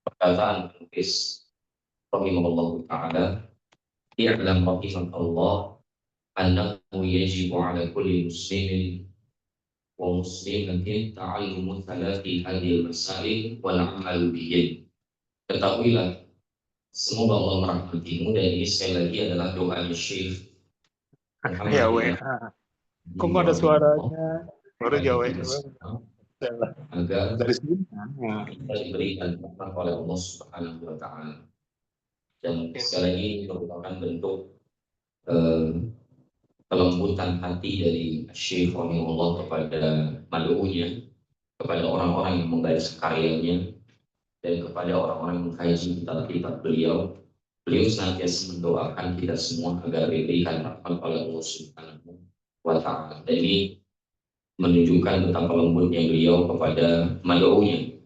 perkataan penulis rahimahullah ta'ala, i'lam rahimahullah annahu yajibu ala kulli muslimin wa muslimatin ta'allumu thalathi hadhil masail wal amalu bihin. Ketahuilah, semoga Allah merahmatimu, dan ini sekali lagi adalah doa Syekh Ya Muhammad WA. Kok nggak ada suaranya? Baru jauh agar dari sini. kita diberikan rahmat oleh Allah Subhanahu wa Ta'ala. Dan sekali lagi ini merupakan bentuk kelembutan hati dari Syekh Allah kepada mad'unya, kepada orang-orang yang membaca karyanya, dan kepada orang-orang yang mengkaji kitab-kitab beliau. Beliau senantiasa mendoakan kita semua agar diberikan rahmat oleh Allah Subhanahu wa Ta'ala. Dan ini menunjukkan betapa lembutnya beliau kepada mad'unya,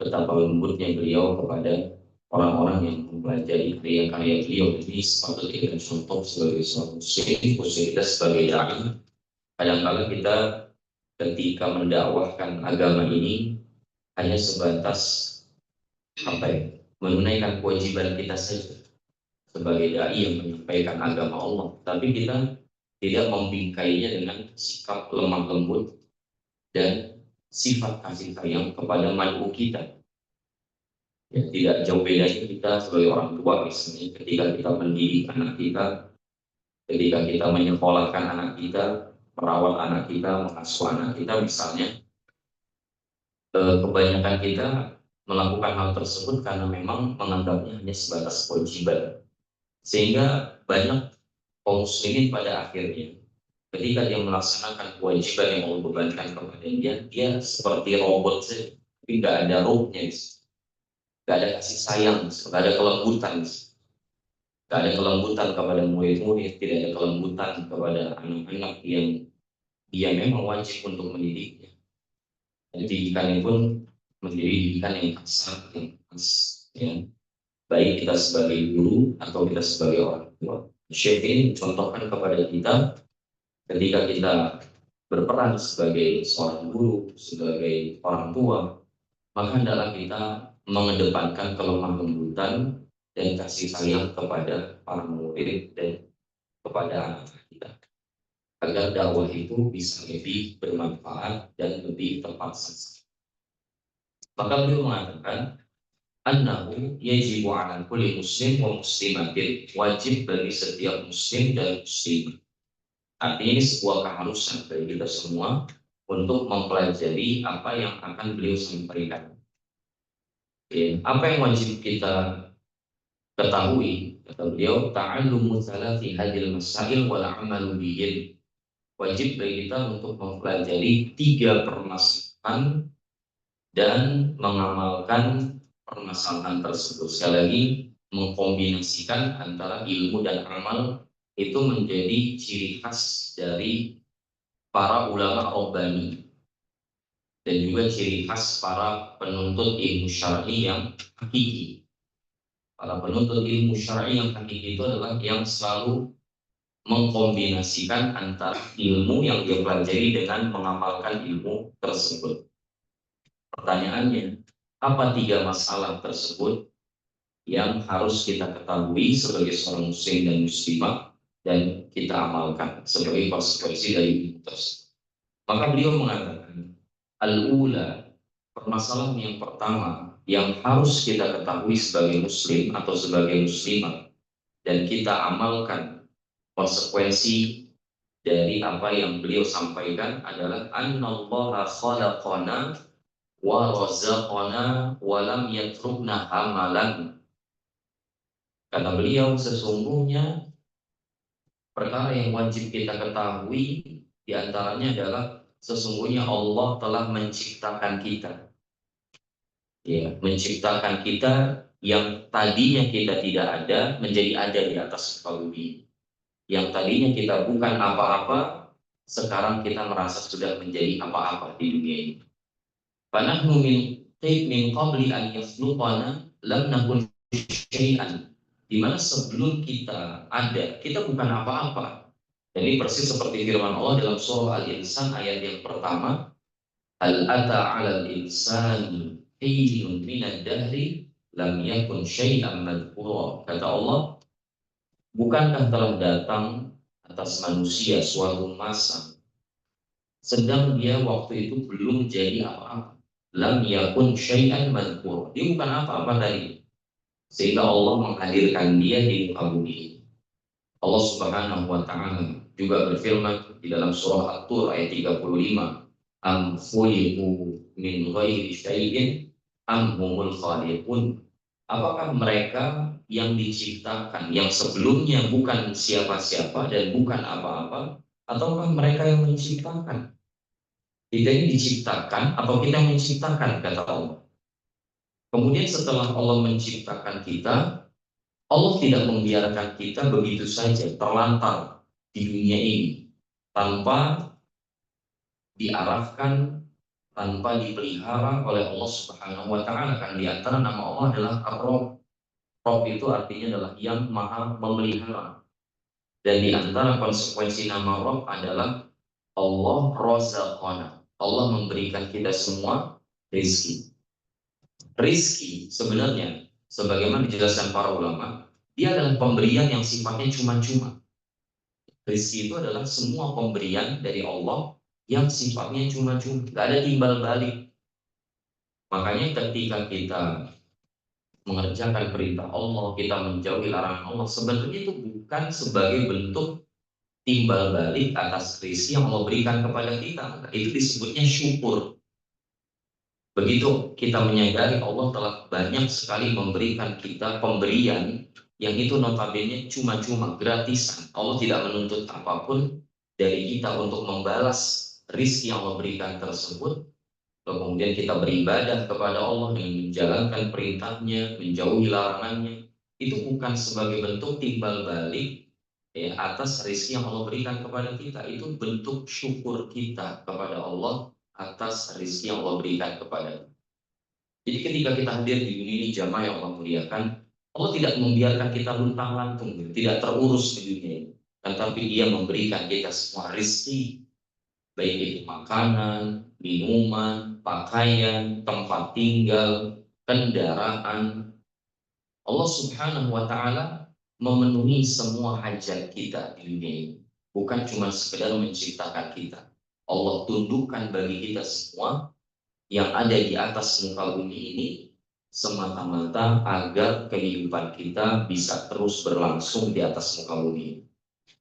betapa lembutnya beliau kepada orang-orang yang mempelajari karya-karya beliau. Ini sepatutnya kita contoh sebagai seorang muslim, khususnya kita sebagai dai. Kadang-kadang kita ketika mendakwahkan agama ini hanya sebatas menunaikan kewajiban kita saja sebagai dai yang menyampaikan agama Allah, tapi kita tidak membingkainya dengan sikap lemah lembut dan sifat kasih sayang kepada mad'u kita. Ya, tidak jauh bedanya kita sebagai orang tua, misalnya ketika kita mendidik anak kita, ketika kita menyekolahkan anak kita, merawat anak kita, mengasuh anak kita misalnya, kebanyakan kita melakukan hal tersebut karena memang menganggapnya hanya sebatas kewajiban, sehingga banyak kaum muslimin pada akhirnya ketika dia melaksanakan kewajiban yang Allah bebankan kepada dia seperti robot saja, tapi nggak ada ruhnya, nggak ada kasih sayang, nggak ada kelembutan, nggak ada kelembutan kepada murid-murid, tidak ada kelembutan kepada anak-anak yang dia memang wajib untuk mendidiknya. Jadi didikannya pun menjadi didikan yang kasar, yang keras, ya. Baik kita sebagai guru atau kita sebagai orang tua. Syekh ini mencontohkan kepada kita ketika kita berperan sebagai seorang guru, sebagai orang tua, maka hendaklah kita mengedepankan kelemah lembutan dan kasih sayang kepada para murid dan kepada anak kita, agar dakwah itu bisa lebih bermanfaat dan lebih tepat sasaran. Maka beliau mengatakan, annahu yajibu 'ala kulli muslim wa muslimatin, wajib bagi setiap muslim dan muslimah. Artinya ini sebuah keharusan bagi kita semua untuk mempelajari apa yang akan beliau sampaikan. Ya, apa yang wajib kita ketahui, kata beliau, ta'allumu thalathi hadil masail wal amalu bihin. Wajib bagi kita untuk mempelajari 3 permasalahan dan mengamalkan permasalahan tersebut. Sekali lagi, mengkombinasikan antara ilmu dan amal itu menjadi ciri khas dari para ulama Rabbani dan juga ciri khas para penuntut ilmu syar'i yang hakiki. Para penuntut ilmu syar'i yang hakiki itu adalah yang selalu mengkombinasikan antara ilmu yang dia pelajari dengan mengamalkan ilmu tersebut. Pertanyaannya, apa 3 masalah tersebut yang harus kita ketahui sebagai seorang muslim dan muslimah dan kita amalkan sebagai konsekuensi dari ilmu tersebut? Maka beliau mengatakan, al-ula, permasalahan yang pertama yang harus kita ketahui sebagai muslim atau sebagai muslimah dan kita amalkan konsekuensi dari apa yang beliau sampaikan adalah annallaha khalaqana wa razaqana wa lam yatrukna hamalan. Kata beliau, sesungguhnya perkara yang wajib kita ketahui diantaranya adalah sesungguhnya Allah telah menciptakan kita, ya, menciptakan kita yang tadinya kita tidak ada menjadi ada di atas muka bumi. Yang tadinya kita bukan apa-apa, sekarang kita merasa sudah menjadi apa-apa di dunia ini. Fanahnu min qabli an yakhluqana lam nakun syai'an. Di mana sebelum kita ada, kita bukan apa-apa. Dan ini persis seperti firman Allah dalam surah Al-Insan ayat yang pertama, hal ata 'alal insani hinun minad dahri lam yakun syai'an madhkura. Kata Allah, bukankah telah datang atas manusia suatu masa sedang dia waktu itu belum jadi apa-apa. Lam yakun syai'an madhkura. Dia bukan apa-apa tadi. Sehingga Allah menghadirkan dia di muka bumi. Allah Subhanahu wa taala juga berfirman di dalam surah At-Tur ayat 35, am khuliqu min ghairi syai'in am humul khaliqun. Apakah mereka yang diciptakan yang sebelumnya bukan siapa-siapa dan bukan apa-apa, ataukah mereka yang menciptakan? Kita ini diciptakan atau kita yang menciptakan, kata Allah. Kemudian setelah Allah menciptakan kita, Allah tidak membiarkan kita begitu saja terlantar di dunia ini tanpa diarahkan, tanpa dipelihara oleh Allah Subhanahu wa taala. Kan di antara nama Allah adalah Ar-Rabb. Rabb itu artinya adalah yang maha memelihara. Dan di antara konsekuensi nama Rabb adalah Allah Razaqana. Allah memberikan kita semua rezeki. Rizki sebenarnya, sebagaimana dijelaskan para ulama, dia adalah pemberian yang sifatnya cuma-cuma. Rizki itu adalah semua pemberian dari Allah yang sifatnya cuma-cuma, gak ada timbal balik. Makanya ketika kita mengerjakan perintah Allah, kita menjauhi larangan Allah, sebenarnya itu bukan sebagai bentuk timbal balik atas rizki yang Allah berikan kepada kita. Itu disebutnya syukur. Begitu kita menyadari Allah telah banyak sekali memberikan kita pemberian yang itu notabene cuma-cuma, gratisan. Allah tidak menuntut apapun dari kita untuk membalas rizki yang Allah berikan tersebut. Kemudian kita beribadah kepada Allah dengan menjalankan perintahnya, menjauhi larangannya. Itu bukan sebagai bentuk timbal balik ya, atas rizki yang Allah berikan kepada kita. Itu bentuk syukur kita kepada Allah atas rizki yang Allah berikan kepada kita. Jadi ketika kita hadir di dunia ini, jamaah yang Allah muliakan, Allah tidak membiarkan kita luntang-lantung, tidak terurus di dunia ini. Tetapi Dia memberikan kita semua rizki, baik itu makanan, minuman, pakaian, tempat tinggal, kendaraan. Allah Subhanahu wa taala memenuhi semua hajat kita di dunia ini. Bukan cuma sekedar menciptakan kita. Allah tundukkan bagi kita semua yang ada di atas muka bumi ini semata-mata agar kehidupan kita bisa terus berlangsung di atas muka bumi.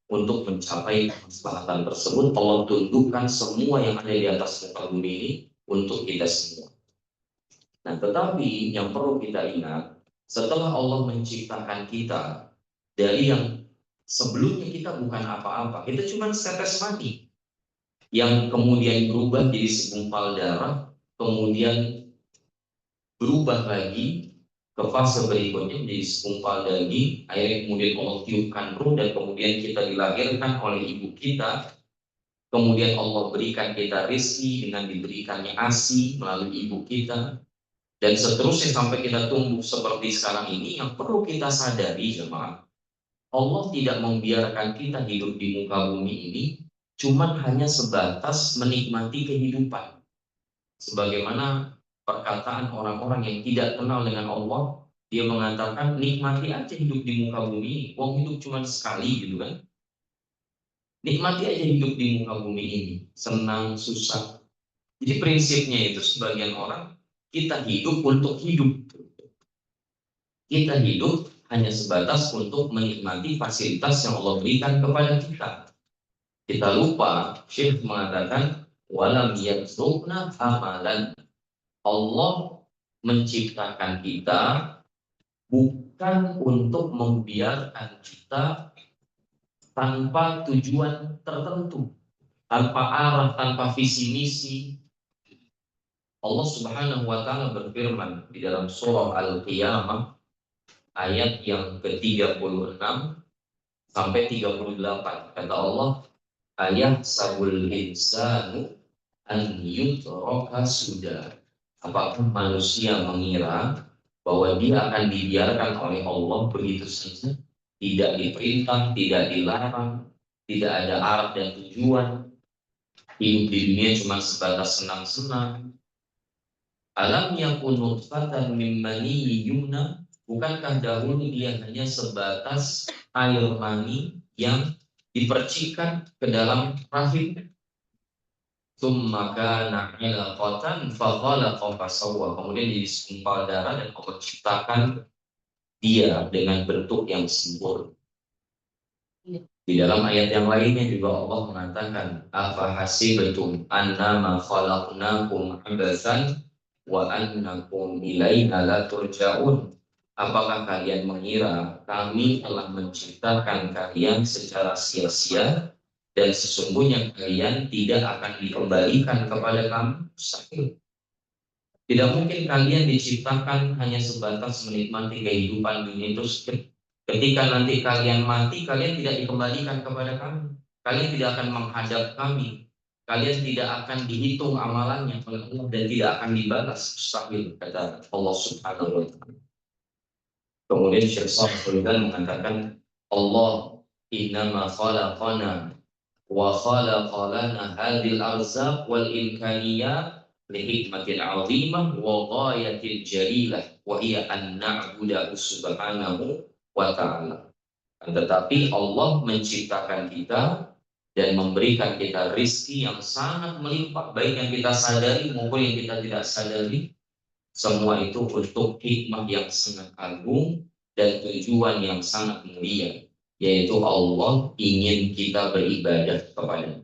Untuk mencapai kesepakatan tersebut, Allah tundukkan semua yang ada di atas muka bumi ini untuk kita semua. Nah, tetapi yang perlu kita ingat, setelah Allah menciptakan kita dari yang sebelumnya kita bukan apa-apa, kita cuma setetes mani yang kemudian berubah jadi segumpal darah, kemudian berubah lagi ke fase berikutnya menjadi segumpal daging, akhirnya kemudian Allah tiupkan ruh dan kemudian kita dilahirkan oleh ibu kita. Kemudian Allah berikan kita rezeki dengan diberikannya ASI melalui ibu kita, dan seterusnya sampai kita tumbuh seperti sekarang ini. Yang perlu kita sadari jemaah, Allah tidak membiarkan kita hidup di muka bumi ini cuman hanya sebatas menikmati kehidupan. Sebagaimana perkataan orang-orang yang tidak kenal dengan Allah, dia mengatakan nikmati aja hidup di muka bumi, wong hidup cuma sekali gitu kan. Nikmati aja hidup di muka bumi ini, senang, susah. Jadi prinsipnya itu sebagian orang, kita hidup untuk hidup. Kita hidup hanya sebatas untuk menikmati fasilitas yang Allah berikan kepada kita. Kita lupa, Syekh mengatakan, walam yatsukna amalan. Allah menciptakan kita bukan untuk membiarkan kita tanpa tujuan tertentu, tanpa arah, tanpa visi misi. Allah Subhanahu wa taala berfirman di dalam surah Al-Qiyamah ayat yang ke-36 sampai 38. Kata Allah, ayat sabul insanu an yutraka sudah. Apakah manusia mengira bahwa dia akan dibiarkan oleh Allah begitu saja, tidak diperintah, tidak dilarang, tidak ada arah dan tujuan, hidup di dunia cuma sebatas senang-senang? Alam yakun nutfatan min maniyyin yumna, bukankah dahulu dia hanya sebatas air mani yang dipercikan ke dalam rahim? Tsumma kana 'alaqatan fakhalaqa fasawwa, kemudian jadi segumpal darah dan Allah ciptakan dia dengan bentuk yang sempurna. Di dalam ayat yang lainnya juga Allah mengatakan, afa hasibtum annama khalaqnakum abatsan wa annakum ilaina la turja'un. Apakah kalian mengira kami telah menciptakan kalian secara sia-sia dan sesungguhnya kalian tidak akan dikembalikan kepada kami? Mustahil. Tidak mungkin kalian diciptakan hanya sebatas menikmati kehidupan dunia terus. Ketika nanti kalian mati, kalian tidak dikembalikan kepada kami. Kalian tidak akan menghadap kami. Kalian tidak akan dihitung amalannya oleh Allah dan tidak akan dibalas. Mustahil, kata Allah Subhanahu wa Ta'ala. Kemudian Syekh Shalih mengatakan, Allah innama khalaqana wa khalaqa lana hadhil arzaq wal imkaniyat li hikmatin 'azimah wa ghayatin jalilah wa hiya an na'budahu subhanahu wa ta'ala. Tetapi Allah menciptakan kita dan memberikan kita rizki yang sangat melimpah, baik yang kita sadari maupun yang kita tidak sadari. Semua itu untuk hikmah yang sangat agung dan tujuan yang sangat mulia, yaitu Allah ingin kita beribadah kepadanya.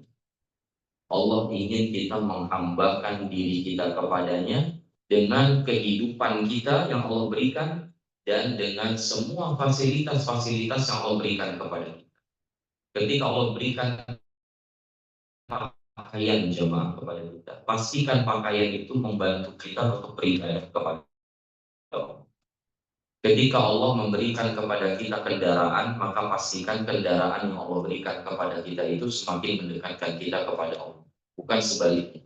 Allah ingin kita menghambakan diri kita kepadanya dengan kehidupan kita yang Allah berikan dan dengan semua fasilitas-fasilitas yang Allah berikan kepada kita. Ketika Allah berikan pakaian jemaah kepada kita, pastikan pakaian itu membantu kita untuk beribadah kepada Allah. Ketika Allah memberikan kepada kita kendaraan, maka pastikan kendaraan yang Allah berikan kepada kita itu semakin mendekatkan kita kepada Allah, bukan sebaliknya.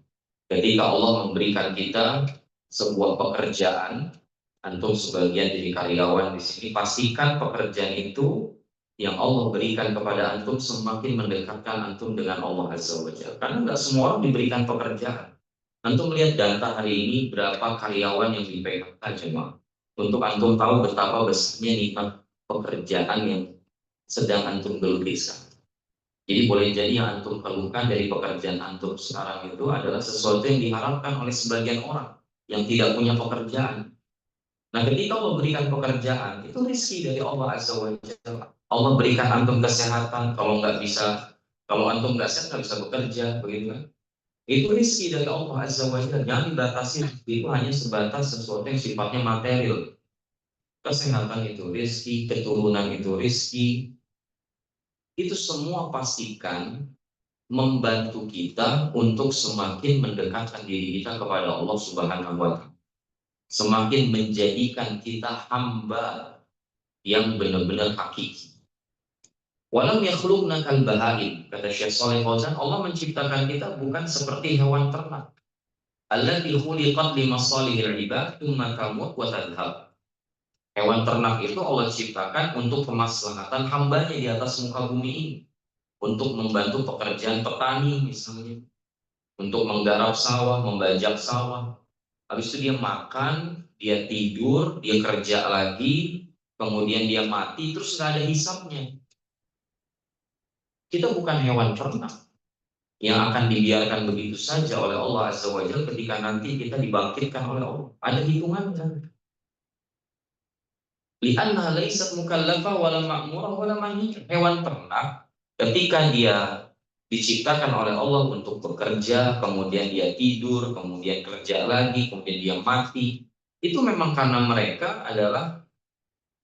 Ketika Allah memberikan kita sebuah pekerjaan, antum sebagian jadi karyawan di sini, pastikan pekerjaan itu yang Allah berikan kepada antum semakin mendekatkan antum dengan Allah Azza wa Jalla. Karena nggak semua orang diberikan pekerjaan. Antum lihat data hari ini berapa karyawan yang di PHK jemaah. Untuk antum tahu betapa besarnya nikmat pekerjaan yang sedang antum geluti. Jadi boleh jadi yang antum keluhkan dari pekerjaan antum sekarang itu adalah sesuatu yang diharapkan oleh sebagian orang yang tidak punya pekerjaan. Nah, ketika Allah berikan pekerjaan, itu rezeki dari Allah Azza wa Jalla. Allah berikan antum kesehatan, kalau antum nggak sehat nggak bisa bekerja, begitu kan? Itu rezeki dari Allah Azza wa Jalla. Jangan dibatasi, itu hanya sebatas sesuatu yang sifatnya material. Kesehatan itu rezeki, keturunan itu rezeki. Itu semua pastikan membantu kita untuk semakin mendekatkan diri kita kepada Allah Subhanahu wa Ta'ala. Semakin menjadikan kita hamba yang benar-benar hakiki. Walam yakhluqna kal bahaim, kata Syekh Shalih Fauzan, Allah menciptakan kita bukan seperti hewan ternak. Allati khuliqat limasalihil ibad tsumma tamut wa tadhhab. Hewan ternak itu Allah ciptakan untuk kemaslahatan hambanya di atas muka bumi ini. Untuk membantu pekerjaan petani misalnya. Untuk menggarap sawah, membajak sawah. Habis itu dia makan, dia tidur, dia kerja lagi, kemudian dia mati, terus nggak ada hisapnya. Kita bukan hewan ternak yang akan dibiarkan begitu saja oleh Allah Azza wa Jalla ketika nanti kita dibangkitkan oleh Allah. Ada hitungannya. Li'anna laysat mukallafah wala ma'murah wala manhiyah. Hewan ternak ketika dia diciptakan oleh Allah untuk bekerja, kemudian dia tidur, kemudian kerja lagi, kemudian dia mati. Itu memang karena mereka adalah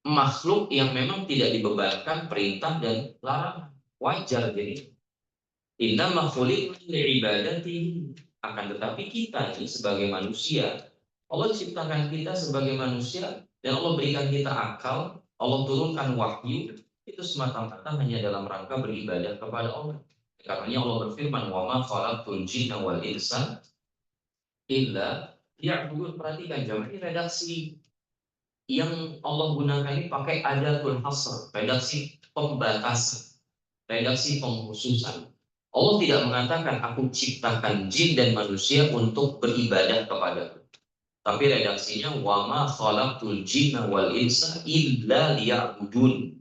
makhluk yang memang tidak dibebankan perintah dan larangan. Wajar jadi. Innama khuliqna li'ibadati. Akan tetapi kita ini sebagai manusia, Allah ciptakan kita sebagai manusia dan Allah berikan kita akal, Allah turunkan wahyu, itu semata-mata hanya dalam rangka beribadah kepada Allah. Karena Allah berfirman, wa ma khalaqtul jinna wal insa illa liya'budun. Perhatikan jamaah, ini redaksi yang Allah gunakan ini pakai adatul hasr, redaksi pembatasan, redaksi pengkhususan. Allah tidak mengatakan aku ciptakan jin dan manusia untuk beribadah kepadaku. Tapi redaksinya wa ma khalaqtul jinna wal insa illa liya'budun.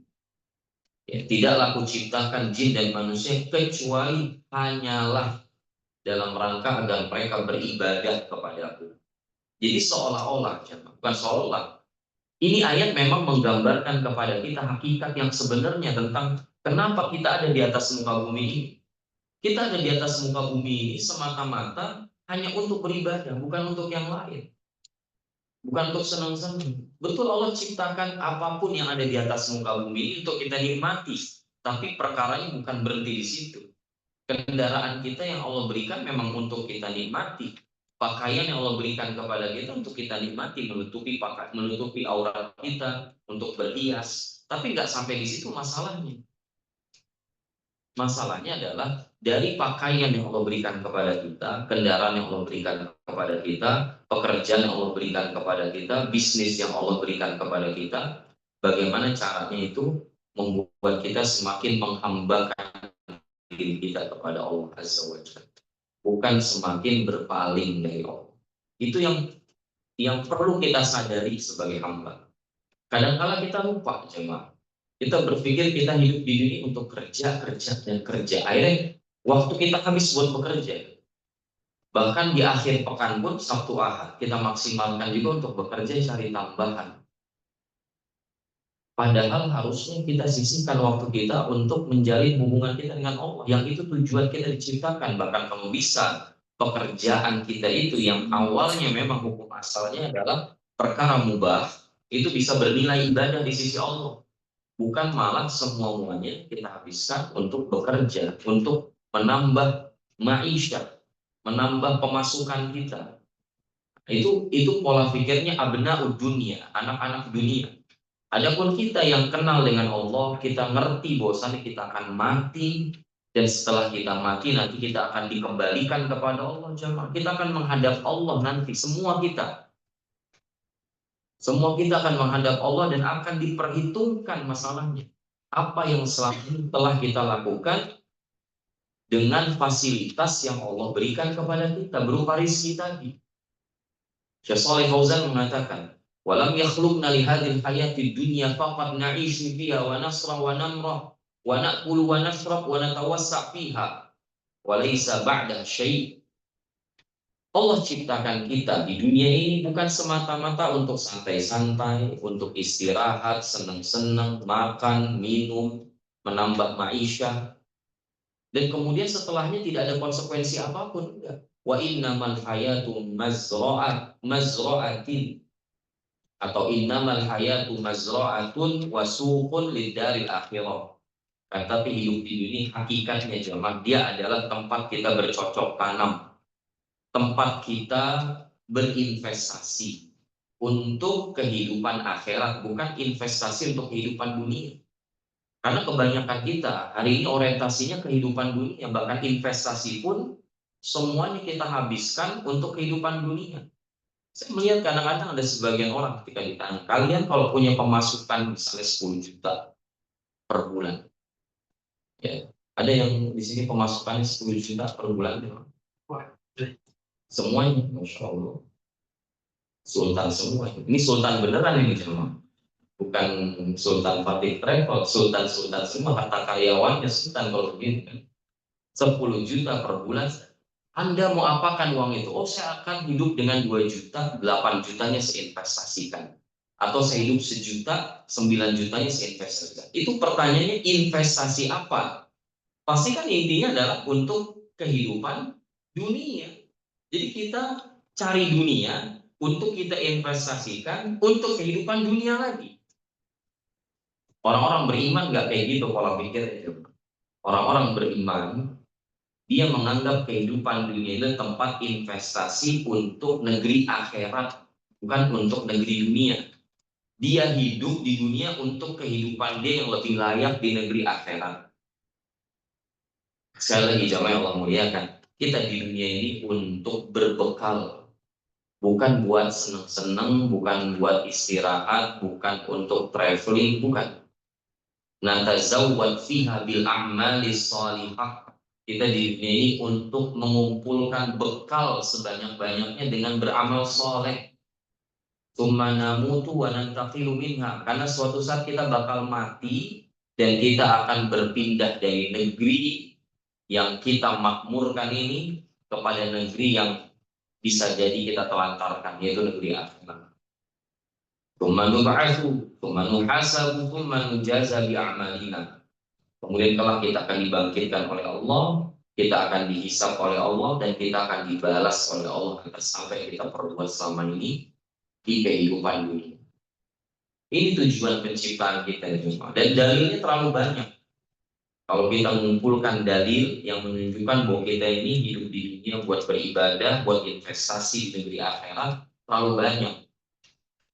Ya, tidaklah kuciptakan jin dan manusia kecuali hanyalah dalam rangka agar mereka beribadah kepadaku. Jadi seolah-olah, bukan seolah, ini ayat memang menggambarkan kepada kita hakikat yang sebenarnya tentang kenapa kita ada di atas muka bumi ini. Kita ada di atas muka bumi ini semata-mata hanya untuk beribadah, bukan untuk yang lain. Bukan untuk senang-senang. Betul Allah ciptakan apapun yang ada di atas muka bumi ini untuk kita nikmati. Tapi perkaranya bukan berhenti di situ. Kendaraan kita yang Allah berikan memang untuk kita nikmati. Pakaian yang Allah berikan kepada kita untuk kita nikmati, menutupi aurat kita, untuk berhias. Tapi nggak sampai di situ masalahnya. Masalahnya adalah dari pakaian yang Allah berikan kepada kita, kendaraan yang Allah berikan kepada kita, pekerjaan yang Allah berikan kepada kita, bisnis yang Allah berikan kepada kita, bagaimana caranya itu membuat kita semakin menghambakan diri kita kepada Allah Azza wa Jalla, bukan semakin berpaling dari Allah. Itu yang perlu kita sadari sebagai hamba. Kadang-kala kita lupa, jemaah. Kita berpikir kita hidup di dunia untuk kerja, dan kerja. Akhirnya waktu kita habis buat bekerja. Bahkan di akhir pekan pun, Sabtu Ahad, kita maksimalkan juga untuk bekerja cari tambahan. Padahal harusnya kita sisihkan waktu kita untuk menjalin hubungan kita dengan Allah. Yang itu tujuan kita diciptakan. Bahkan kalau bisa, pekerjaan kita itu yang awalnya memang hukum asalnya adalah perkara mubah, itu bisa bernilai ibadah di sisi Allah. Bukan malah semuanya kita habiskan untuk bekerja, untuk menambah maisha, menambah pemasukan kita. Itu pola pikirnya abna'ud dunia, anak-anak dunia. Adapun kita yang kenal dengan Allah, kita ngerti bahwasanya kita akan mati, dan setelah kita mati nanti kita akan dikembalikan kepada Allah jemaah. Kita akan menghadap Allah nanti, semua kita. Semua kita akan menghadap Allah dan akan diperhitungkan masalahnya. Apa yang selama ini telah kita lakukan dengan fasilitas yang Allah berikan kepada kita berupa rizki tadi. Syekh Shalih Fauzan mengatakan, "Walam yakhluqna li hadhil hayatid dunya faqad na'ishu fiha wa nasra wa namra wa na'kulu wa nashrab wa natawassa' fiha wa laysa ba'da syai'." Allah ciptakan kita di dunia ini bukan semata-mata untuk santai-santai, untuk istirahat, senang-senang, makan, minum, menambah maisha. Dan kemudian setelahnya tidak ada konsekuensi apapun. Enggak. Wa innamal hayatu mazra'atin, atau innamal hayatu mazra'atun wa suqun lidaril akhirah. Tapi hidup di dunia hakikatnya jemaah, dia adalah tempat kita bercocok tanam, tempat kita berinvestasi untuk kehidupan akhirat, bukan investasi untuk kehidupan dunia. Karena kebanyakan kita hari ini orientasinya kehidupan dunia, bahkan investasi pun semuanya kita habiskan untuk kehidupan dunia. Saya melihat kadang-kadang ada sebagian orang ketika ditanya, kalian kalau punya pemasukan misalnya 10 juta per bulan, ya, ada yang di sini pemasukannya 10 juta per bulan, semuanya, Masya Allah, sultan semua. Ini sultan beneran ini semua, bukan sultan Fatih Travel, sultan semua, harta karyawannya sultan kalau begitu kan. 10 juta per bulan, Anda mau apakan uang itu? Oh, saya akan hidup dengan 2 juta, 8 jutanya saya investasikan. Atau saya hidup 1 juta, 9 jutanya saya investasikan. Itu pertanyaannya, investasi apa? Pasti kan intinya adalah untuk kehidupan dunia. Jadi kita cari dunia untuk kita investasikan untuk kehidupan dunia lagi. Orang-orang beriman nggak kayak gitu pola pikirnya. Orang-orang beriman, dia menganggap kehidupan dunia itu tempat investasi untuk negeri akhirat, bukan untuk negeri dunia. Dia hidup di dunia untuk kehidupan dia yang lebih layak di negeri akhirat. Sekali lagi jamaah Allah muliakan, kita di dunia ini untuk berbekal, bukan buat seneng-seneng, bukan buat istirahat, bukan untuk traveling, bukan. Natazawwad fiha bil a'mali shalihah. Kita di dunia ini untuk mengumpulkan bekal sebanyak-banyaknya dengan beramal soleh. tsumma namutu wa nantaqilu minha. Karena suatu saat kita bakal mati dan kita akan berpindah dari negeri yang kita makmurkan ini kepada negeri yang bisa jadi kita telantarkan, yaitu negeri akhirat. Tsumma nub'atsu, tsumma nuhasabu, tsumma nujaza bi a'malina. Kemudian kelak kita akan dibangkitkan oleh Allah, kita akan dihisab oleh Allah, dan kita akan dibalas oleh Allah atas apa yang kita perbuat selama ini di kehidupan dunia. Ini tujuan penciptaan kita ya Jemaah. Dan dalilnya terlalu banyak. Kalau kita mengumpulkan dalil yang menunjukkan bahwa kita ini hidup di dunia buat beribadah, buat investasi di negeri akhirat, terlalu banyak.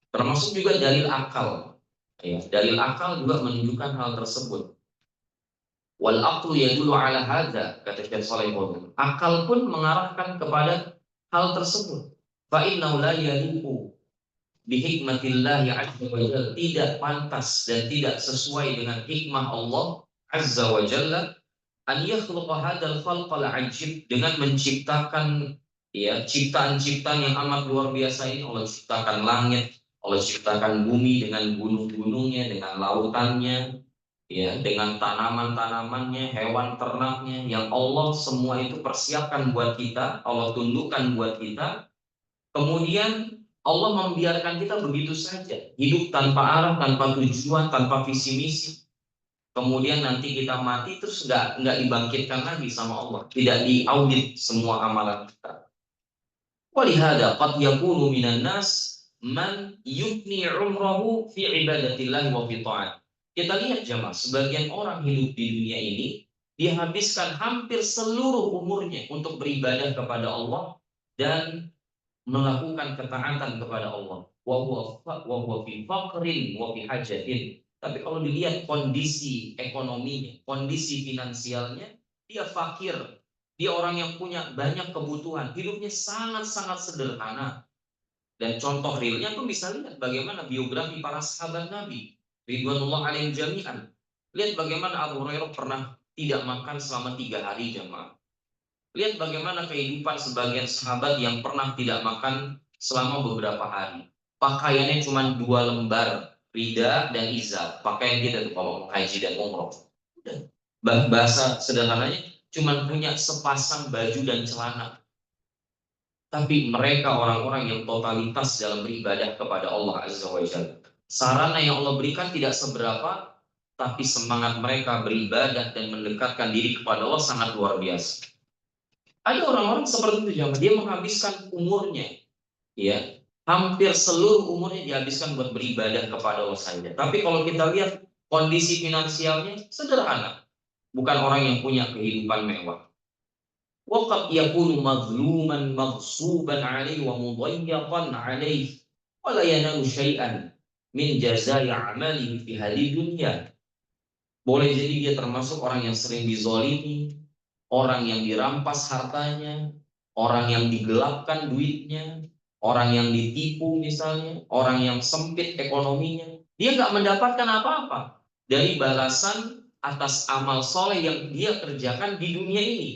Termasuk juga dalil akal. Ya, dalil akal juga menunjukkan hal tersebut. Wal aqlu yadullu ala hadza, kata Syekh Shalih Al-Fauzan. Akal pun mengarahkan kepada hal tersebut. Fa innahu la yaliqu bi hikmatillahi azza wa jalla, tidak pantas dan tidak sesuai dengan hikmah Allah azza wa jalla an yakhluqa hadzal khalqal ajib, dengan menciptakan ya ciptaan-ciptaan yang amat luar biasa ini. Allah ciptakan langit, Allah ciptakan bumi dengan gunung-gunungnya, dengan lautannya, ya, dengan tanaman-tanamannya, hewan ternaknya, yang Allah semua itu persiapkan buat kita, Allah tundukkan buat kita. Kemudian Allah membiarkan kita begitu saja, hidup tanpa arah, tanpa tujuan, tanpa visi misi. Kemudian nanti kita mati terus nggak dibangkitkan lagi sama Allah, tidak diaudit semua amalan kita. Walihada qad yakunu minan nas man yufni umrahu fi ibadatillah wa fi ta'at. Kita lihat jemaah, sebagian orang hidup di dunia ini dia habiskan hampir seluruh umurnya untuk beribadah kepada Allah dan melakukan ketaatan kepada Allah. Wa huwa fi faqrin wa fi hajatin. Tapi kalau dilihat kondisi ekonominya, kondisi finansialnya, dia fakir. Dia orang yang punya banyak kebutuhan, hidupnya sangat-sangat sederhana. Dan contoh realnya tuh bisa lihat bagaimana biografi para sahabat Nabi ridwanullah alaihim jami'an. Lihat bagaimana Abu Hurairah pernah tidak makan selama 3 hari jemaah. Lihat bagaimana kehidupan sebagian sahabat yang pernah tidak makan selama beberapa hari. Pakaiannya cuma 2 lembar, rida dan izar. Pakaian kita tuh kalau haji dan umroh. Bahasa sederhananya cuma punya sepasang baju dan celana. Tapi mereka orang-orang yang totalitas dalam beribadah kepada Allah Azza wa Jalla. Sarana yang Allah berikan tidak seberapa, tapi semangat mereka beribadah dan mendekatkan diri kepada Allah sangat luar biasa. Ada orang-orang seperti itu, jangan, dia menghabiskan umurnya, ya, hampir seluruh umurnya dihabiskan buat beribadah kepada Allah saja. Tapi kalau kita lihat kondisi finansialnya sederhana, bukan orang yang punya kehidupan mewah. Waqad yakunu mazluman maghsuban alaihi wa mudayyaqan alaihi wa la yanalu syai'an min jazai amalihi fi hadhihi dunya. Boleh jadi dia termasuk orang yang sering dizalimi, orang yang dirampas hartanya, orang yang digelapkan duitnya, orang yang ditipu misalnya, orang yang sempit ekonominya. Dia nggak mendapatkan apa-apa dari balasan atas amal soleh yang dia kerjakan di dunia ini.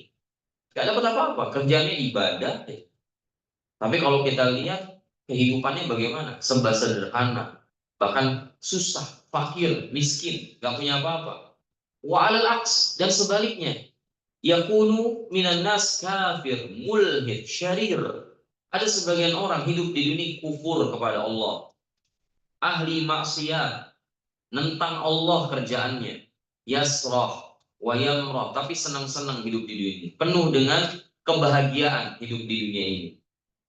Gak dapat apa-apa, kerjanya ibadah. Tapi kalau kita lihat kehidupannya bagaimana? Serba sederhana, bahkan susah, fakir, miskin, gak punya apa-apa. Wa alal aks, dan sebaliknya, yakunu minan nas kafir, mulhid, syarir. Ada sebagian orang hidup di dunia kufur kepada Allah, ahli maksiat, nentang Allah kerjaannya, yasrah wa yamrah, tapi senang-senang hidup di dunia ini, penuh dengan kebahagiaan hidup di dunia ini.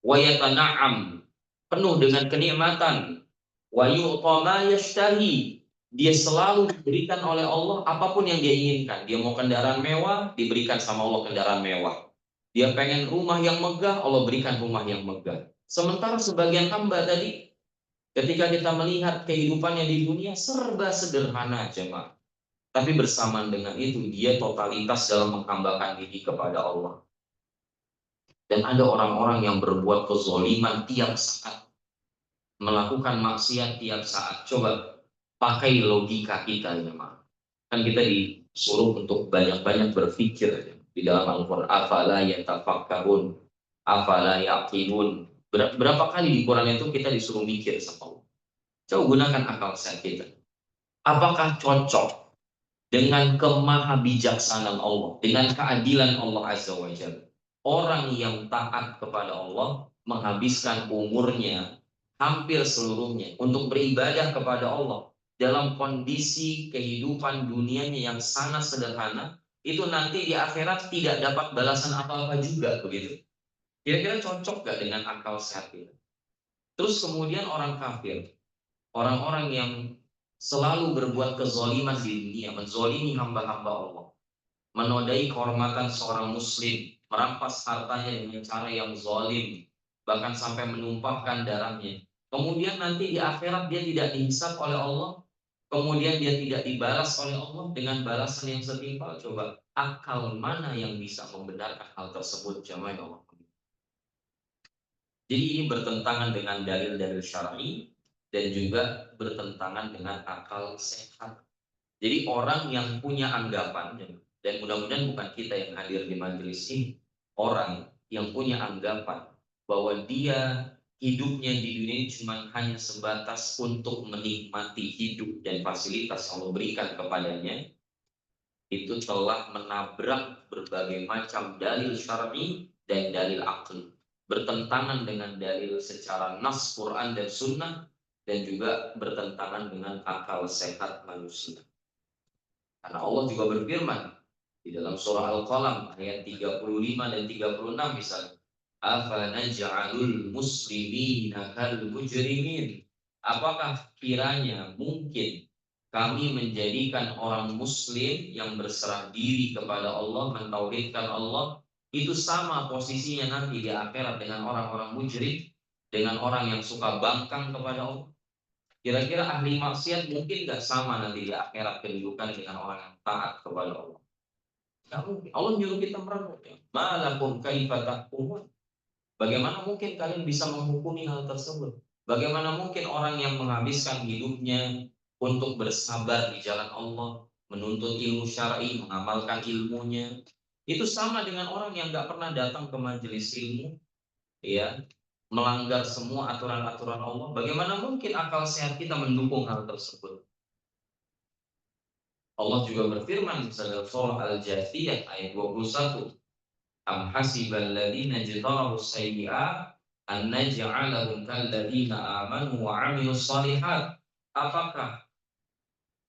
Wa yatana'am, penuh dengan kenikmatan. Wa yu'ta ma yashtahi, dia selalu diberikan oleh Allah apapun yang dia inginkan. Dia mau kendaraan mewah, diberikan sama Allah kendaraan mewah. Dia pengen rumah yang megah, Allah berikan rumah yang megah. Sementara sebagian hamba tadi, ketika kita melihat kehidupannya di dunia serba sederhana jemaah. Tapi bersamaan dengan itu dia totalitas dalam menghambakan diri kepada Allah. Dan ada orang-orang yang berbuat kezaliman tiap saat, melakukan maksiat tiap saat. Coba pakai logika kita jemaah. Kan kita disuruh untuk banyak-banyak berpikir di dalam Al-Qur'an. Afala yatafakkarun, afala yaqilun. Berapa kali di Quran itu kita disuruh mikir sama Allah. Coba gunakan akal sehat kita. Apakah cocok dengan kemahabijaksanaan Allah, dengan keadilan Allah Azza wa Jalla? Orang yang taat kepada Allah menghabiskan umurnya hampir seluruhnya untuk beribadah kepada Allah dalam kondisi kehidupan dunianya yang sangat sederhana, itu nanti di akhirat tidak dapat balasan apa-apa juga begitu. Kira-kira cocok gak dengan akal sehat kita? Terus kemudian orang kafir, orang-orang yang selalu berbuat kezaliman di dunia, menzalimi hamba-hamba Allah, menodai kehormatan seorang muslim, merampas hartanya dengan cara yang zalim, bahkan sampai menumpahkan darahnya. Kemudian nanti di akhirat dia tidak dihisab oleh Allah, kemudian dia tidak dibalas oleh Allah dengan balasan yang setimpal. Coba akal mana yang bisa membenarkan hal tersebut, jamaah Allah? Jadi ini bertentangan dengan dalil-dalil syar'i dan juga bertentangan dengan akal sehat. Jadi orang yang punya anggapan, dan mudah-mudahan bukan kita yang hadir di majelis ini, orang yang punya anggapan bahwa dia hidupnya di dunia ini cuma hanya sebatas untuk menikmati hidup dan fasilitas yang Allah berikan kepadanya, itu telah menabrak berbagai macam dalil syar'i dan dalil akli, bertentangan dengan dalil secara nas Quran dan Sunnah, dan juga bertentangan dengan akal sehat manusia. Karena Allah juga berfirman di dalam surah Al-Qalam ayat 35 dan 36 misalnya, afanaj'alul muslimina kal mujrimin? Apakah kiranya mungkin kami menjadikan orang muslim yang berserah diri kepada Allah, mentauhidkan Allah, itu sama posisinya nanti di akhirat dengan orang-orang mujrim, dengan orang yang suka bangkang kepada Allah? Kira-kira ahli maksiat mungkin nggak sama nanti di akhirat kedudukan dengan orang yang taat kepada Allah? Nggak mungkin. Allah nyuruh kita merenung. Malakum kaifa tahkumun? Bagaimana mungkin kalian bisa menghukumi hal tersebut? Bagaimana mungkin orang yang menghabiskan hidupnya untuk bersabar di jalan Allah, menuntut ilmu syar'i, mengamalkan ilmunya, itu sama dengan orang yang nggak pernah datang ke majelis ilmu, ya, melanggar semua aturan-aturan Allah? Bagaimana mungkin akal sehat kita mendukung hal tersebut? Allah juga berfirman dalam surah Al-Jathiyah ayat 21, am hasibal ladzina jtarahu sayyi'at an naj'alahum kal ladzina amanu wa 'amilus shalihat? Apakah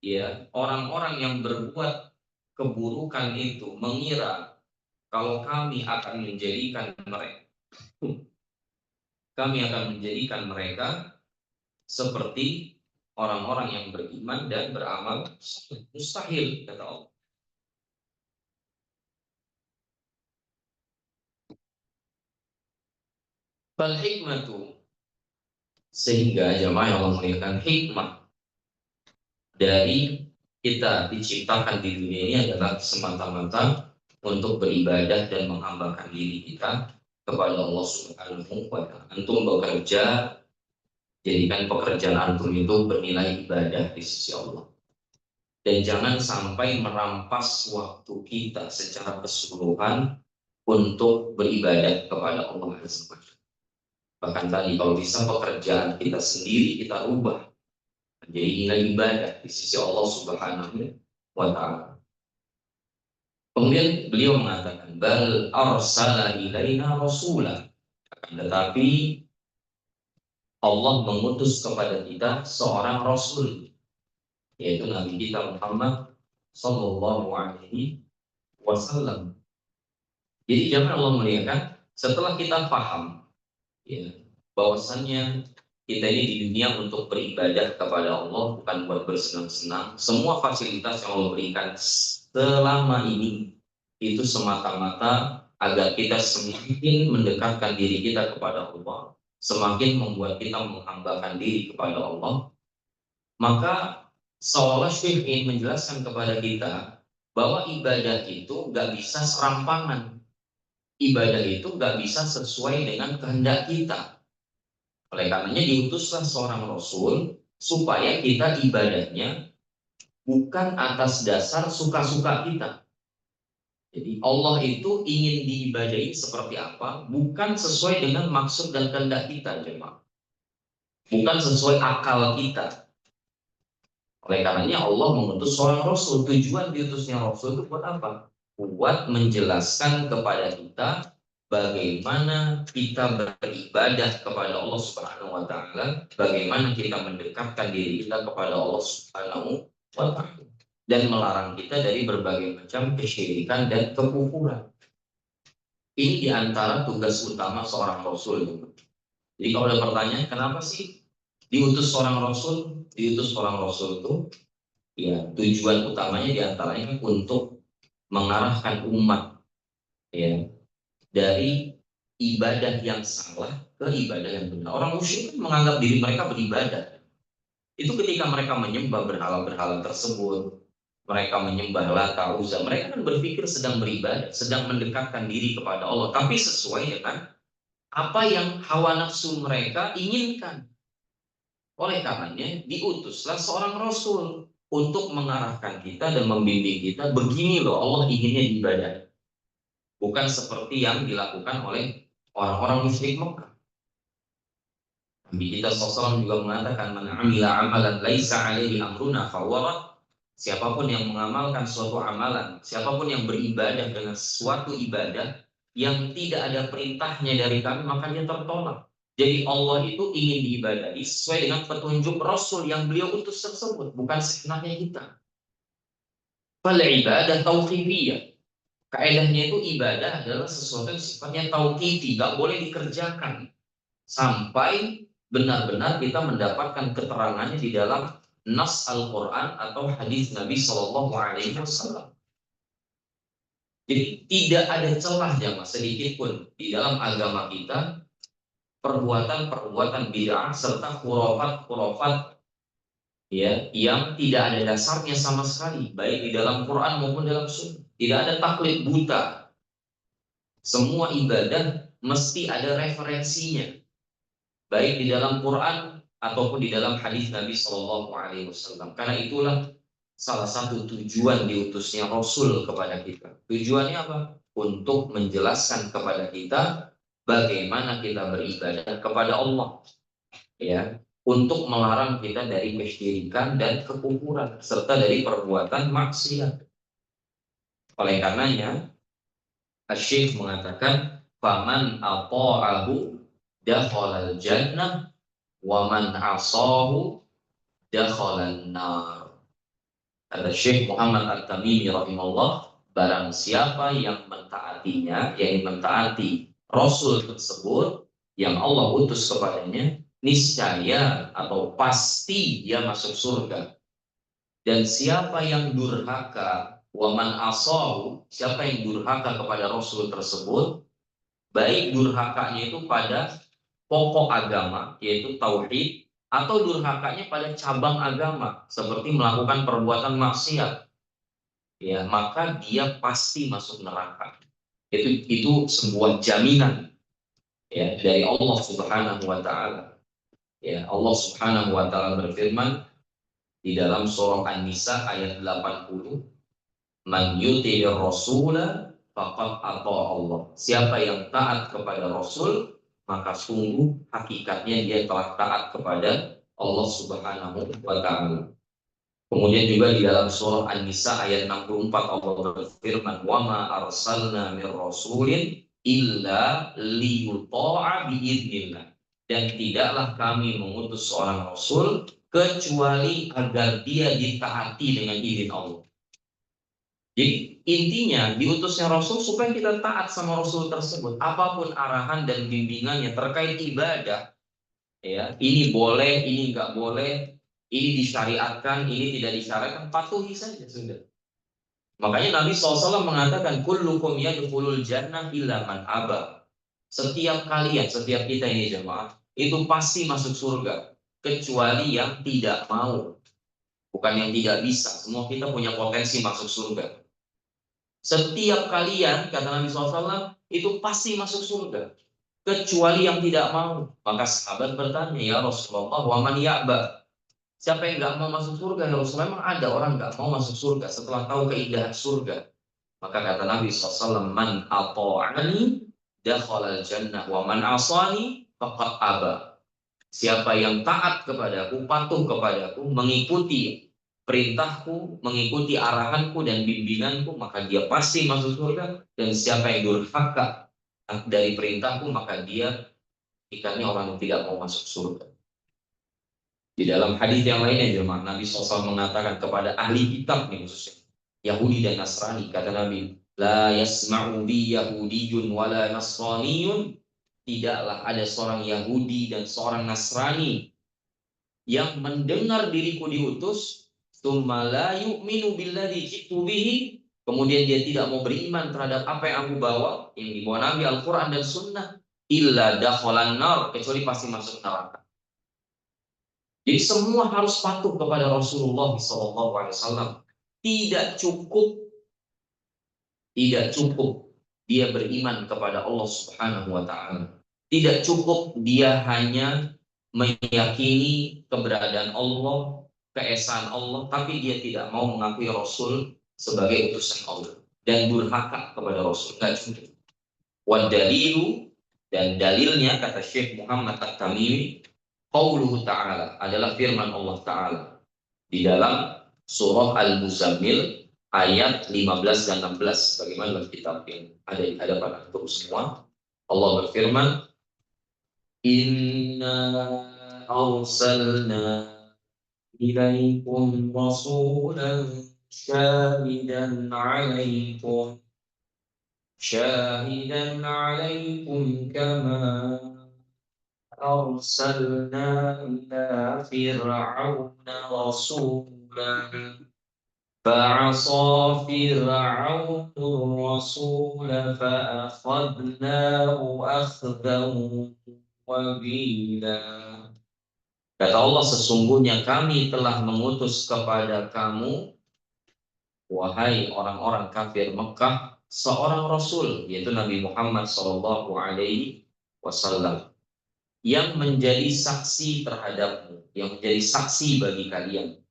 ya orang-orang yang berbuat keburukan itu mengira kalau kami akan menjadikan mereka seperti orang-orang yang beriman dan beramal? Mustahil, kata Allah. Fal hikmatu, sehingga jamaah yang Allah muliakan, hikmah dari kita diciptakan di dunia ini adalah semata-mata untuk beribadah dan menghambakan diri kita kepada Allah Subhanahu wa Ta'ala. Antum bekerja, jadikan pekerjaan antum itu bernilai ibadah di sisi Allah. Dan jangan sampai merampas waktu kita secara keseluruhan untuk beribadah kepada Allah Azza wa Jalla. Bahkan tadi kalau bisa pekerjaan kita sendiri kita ubah menjadi nilai ibadah di sisi Allah Subhanahu wa Ta'ala. Kemudian beliau mengatakan, bal arsala ilaina rasulah. Tetapi Allah mengutus kepada kita seorang rasul, yaitu Nabi kita Muhammad sallallahu alaihi wasallam. Jadi jangan Allah muliakan, setelah kita paham ya, bahwasannya kita ini di dunia untuk beribadah kepada Allah, bukan buat bersenang-senang. Semua fasilitas yang Allah berikan selama ini itu semata-mata agar kita semakin mendekatkan diri kita kepada Allah, semakin membuat kita menghambakan diri kepada Allah. Maka seolah Syekh ingin menjelaskan kepada kita bahwa ibadah itu nggak bisa serampangan. Ibadah itu nggak bisa sesuai dengan kehendak kita. Oleh karenanya diutuslah seorang rasul supaya kita ibadahnya bukan atas dasar suka-suka kita. Jadi Allah itu ingin diibadahi seperti apa, bukan sesuai dengan maksud dan kehendak kita, jemaah. Bukan sesuai akal kita. Oleh karenanya Allah mengutus seorang Rasul. Tujuan diutusnya Rasul itu buat apa? Buat menjelaskan kepada kita bagaimana kita beribadah kepada Allah Subhanahu wa taala, bagaimana kita mendekatkan diri kita kepada Allah Subhanahu wa taala, dan melarang kita dari berbagai macam kesyirikan dan kekufuran. Ini diantara tugas utama seorang Rasul. Jadi kalau ada pertanyaan, kenapa sih diutus seorang Rasul? Diutus seorang Rasul itu, ya tujuan utamanya diantaranya untuk mengarahkan umat, ya, dari ibadah yang salah ke ibadah yang benar. Orang musyrik menganggap diri mereka beribadah. Itu ketika mereka menyembah berhala-berhala tersebut, mereka menyembah Lata, Uzza, mereka kan berpikir sedang beribadah, sedang mendekatkan diri kepada Allah, tapi sesuai dengan apa yang hawa nafsu mereka inginkan. Oleh karenanya diutuslah seorang Rasul untuk mengarahkan kita dan membimbing kita, begini loh Allah inginnya ibadah. Bukan seperti yang dilakukan oleh orang-orang musyrik Mekah. Nabi kita SAW juga mengatakan, man amila amalan laisa alaihi amruna fahuwa. Siapapun yang mengamalkan suatu amalan, siapapun yang beribadah dengan suatu ibadah yang tidak ada perintahnya dari kami, maka dia tertolak. Jadi Allah itu ingin diibadahi sesuai dengan petunjuk Rasul yang beliau utus tersebut, bukan seenaknya kita. Fal ibadah tauqifiyah. Kaedahnya itu ibadah adalah sesuatu yang sifatnya tauqifi, nggak boleh dikerjakan sampai benar-benar kita mendapatkan keterangannya di dalam nas Al-Quran atau hadis Nabi Shallallahu Alaihi Wasallam. Jadi tidak ada celah jamaah sedikit pun di dalam agama kita perbuatan-perbuatan bid'ah serta khurafat-khurafat, ya, yang tidak ada dasarnya sama sekali, baik di dalam Quran maupun dalam Sunnah. Tidak ada taklid buta. Semua ibadah mesti ada referensinya, baik di dalam Quran ataupun di dalam hadis Nabi Shallallahu Alaihi Wasallam. Karena itulah salah satu tujuan diutusnya Rasul kepada kita. Tujuannya apa? Untuk menjelaskan kepada kita bagaimana kita beribadah kepada Allah, ya, untuk melarang kita dari kesyirikan dan kekufuran serta dari perbuatan maksiat. Oleh karenanya, Asy-Syaikh mengatakan, faman ata'ahu dakhalal jannah wa man asahu dakhalan nar. Kata Syekh Muhammad At-Tamimi rahimahullah, barang siapa yang mentaatinya, yang mentaati Rasul tersebut yang Allah utus kepadanya, niscaya atau pasti dia masuk surga. Dan siapa yang durhaka, waman asahu, siapa yang durhaka kepada Rasul tersebut, baik durhakanya itu pada pokok agama, yaitu tauhid, atau durhakanya pada cabang agama, seperti melakukan perbuatan maksiat, ya, maka dia pasti masuk neraka. Itu sebuah jaminan, ya, dari Allah Subhanahu wa taala. Ya, Allah Subhanahu wa taala berfirman di dalam surah An-Nisa ayat 80, man yuti'ir rasula faqad ata'a Allah. Siapa yang taat kepada Rasul, maka sungguh hakikatnya dia telah taat kepada Allah Subhanahu wa taala. Kemudian juga di dalam surah An-Nisa ayat 64 Allah berfirman, wa ma arsalna mir rasulin illa liyuta'a biidznillah. Dan tidaklah kami mengutus seorang rasul kecuali agar dia ditaati dengan izin Allah. Jadi intinya diutusnya Rasul supaya kita taat sama Rasul tersebut. Apapun arahan dan bimbingannya terkait ibadah, ya, ini boleh, ini nggak boleh, ini disyariatkan, ini tidak disyariatkan, patuhi saja sudah. Makanya Nabi SAW mengatakan, kullukum yadkhulul jannah illa man aba. Setiap kalian, setiap kita ini jemaah, itu pasti masuk surga, kecuali yang tidak mau. Bukan yang tidak bisa, semua kita punya potensi masuk surga. Setiap kalian, kata Nabi SAW, itu pasti masuk surga, kecuali yang tidak mau. Maka sahabat bertanya, ya Rasulullah, wa man ya'ba? Siapa yang nggak mau masuk surga? Ya Rasulullah, memang ada orang nggak mau masuk surga setelah tahu keindahan surga. Maka kata Nabi SAW, man ata'ani dakhalal jannah wa man asani faqad aba. Siapa yang taat kepadaku, patuh kepadaku, mengikuti perintahku, mengikuti arahanku dan bimbinganku, maka dia pasti masuk surga. Dan siapa yang durhaka dari perintahku, maka dia ikannya orang yang tidak mau masuk surga. Di dalam hadis yang lainnya, jemaah, Nabi SAW mengatakan kepada ahli kitab nih khususnya, Yahudi dan Nasrani, kata Nabi, la yasma'u bi Yahudiyun wala Nasraniyun, tidaklah ada seorang Yahudi dan seorang Nasrani yang mendengar diriku diutus, tsumma la yu'minu billadzi ji'tu bihi, kemudian dia tidak mau beriman terhadap apa yang aku bawa, yang dibawa Nabi, Al-Quran dan Sunnah, illa dakhalan nar, kecuali pasti masuk neraka. Jadi semua harus patuh kepada Rasulullah SAW. Tidak cukup, tidak cukup dia beriman kepada Allah Subhanahu wa Ta'ala. Tidak cukup dia hanya meyakini keberadaan Allah, keesaan Allah, tapi dia tidak mau mengakui Rasul sebagai utusan Allah dan durhaka kepada Rasul. Tidak cukup. Wadalilu, dan dalilnya kata Syekh Muhammad At-Tamimi, qauluhu ta'ala, adalah firman Allah Ta'ala di dalam surah Al-Muzammil ayat 15 dan 16. Bagaimana dalam kitab yang ada di hadapan antum semua, Allah berfirman, inna arsalna ilaikum rasulan syahidan alaikum kama arsalna ila fir'auna rasulan فعصى فرعون الرسول فأخذناه أخذا وبيلا. Kata Allah, sesungguhnya kami telah mengutus kepada kamu, wahai orang-orang kafir Mekah, seorang Rasul, yaitu Nabi Muhammad SAW, yang menjadi saksi terhadapmu, yang menjadi saksi bagi kalian.